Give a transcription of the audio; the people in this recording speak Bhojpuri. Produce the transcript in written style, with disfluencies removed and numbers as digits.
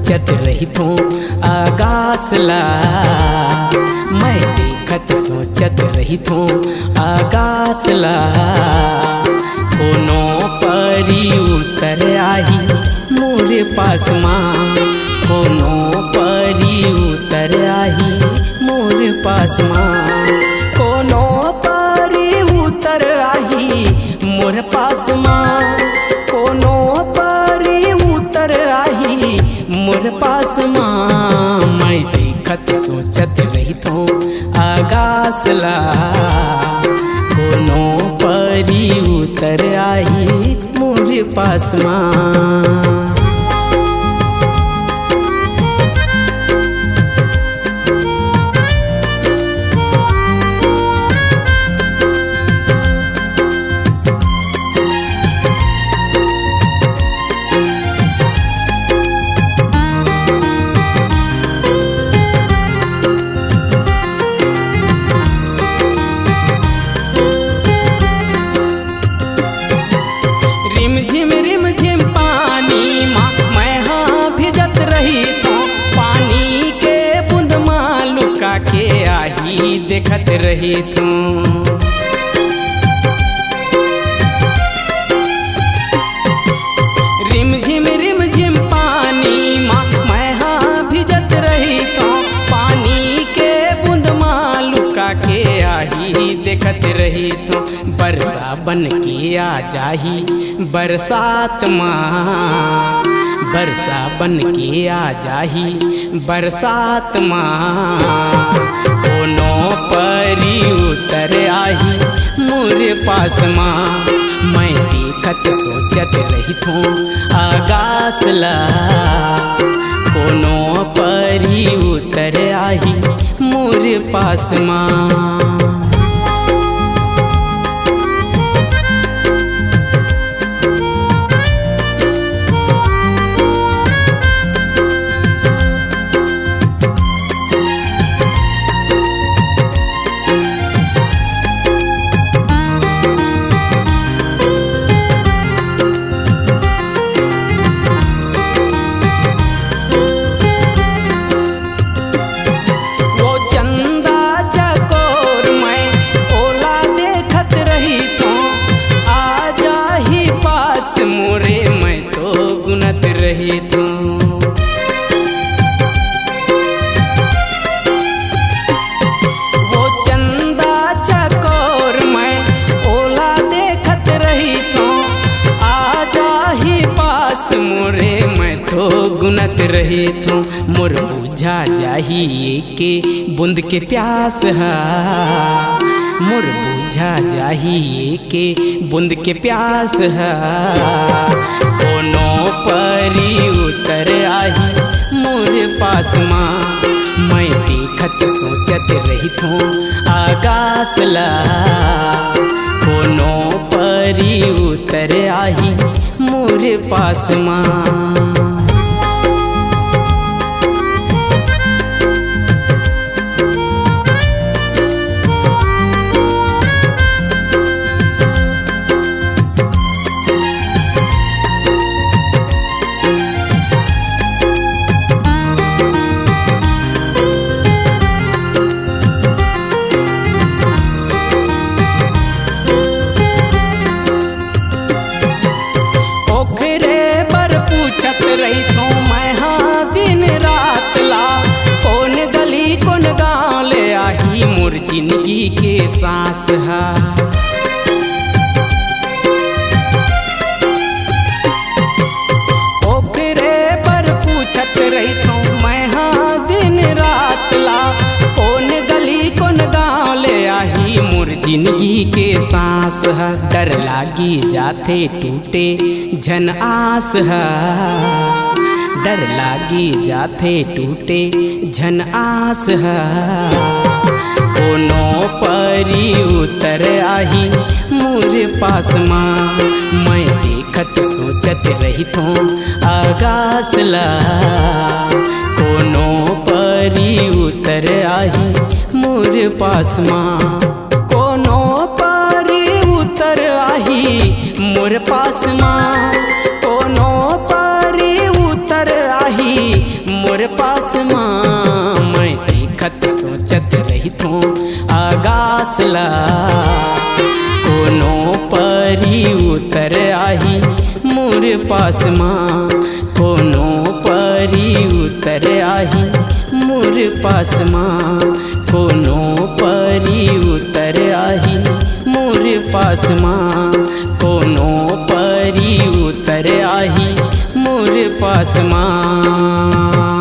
सोचत रही थो आगासला। मैं देखत सोचत रही थो आगासला। कोनो परी उतर आही मोरे पास माँ, कोनो परी उतर आही मोरे पास माँ, कोनो परी उतर आही मोरे पास माँ, कोनो परी उतर आही मोरे पास माँ। मैं देखत सोचत रही थो आगासला। कोनो परी उतर आही मोरे पास माँ। रिम झिम पानी माँ मैं हाँ भिजत रही तो, पानी के बूंद माँ लुका के आही देखत रही तू। रिम झिम पानी माँ मैं हाँ भिजत रही तो, पानी के बूंद माँ लुका के आही देखत रही तो। बरसा बन के आ जाही बरसात माँ, बरसा बन के आ जाही बरसात माँ। कोनो परी उतर आही मोरे पास माँ। मैं देखत सोचत रही थो आगासला। कोनो परी उतर आही मोरे पास माँ। मोरे मैं तो गुनत रही तू। वो चंदा चकोर मैं ओला देखत रही तो, आ जाही पास मोरे मैं तो गुनत रही तू। मोर बुझा जाही के बूंद के प्यास है, मोर बुझा जाही के बूंद के प्यास है। कोनो परी उतर आही मोरे पास माँ। मैं देखत सोचत रही थो आगासला। कोनो परी उतर आही मोरे पास माँ। पूछत रही तो मैं हाँ दिन रात ला, कौन गली कौन गाँव ले आही मोर जिंदगी के सांस है। ओकरे पर पूछत रही तो मैं हाँ दिन रात ला, कौन गली कौन गाँव ले आही मोर जिंदगी के सांस है। डर लागी जाते टूटे झन आस है, डर लागी जाते टूटे झन आस है। कोनो परी उतर आही मोरे पास माँ। मैं देखत सोचत रही थो आगासला। कोनो परी उतर आही मोरे पास माँ। कोनो परी उतर आही मोरे पास माँ। कोनो परी उतर आही पूछत रही तो आगासला कोनो परी उतर आही मोर पास माँ कोनो परी उतर आही मोर पास माँ कोनो परी उतर आही मोर पास माँ कोनो परी उतर आही मोर पास माँ।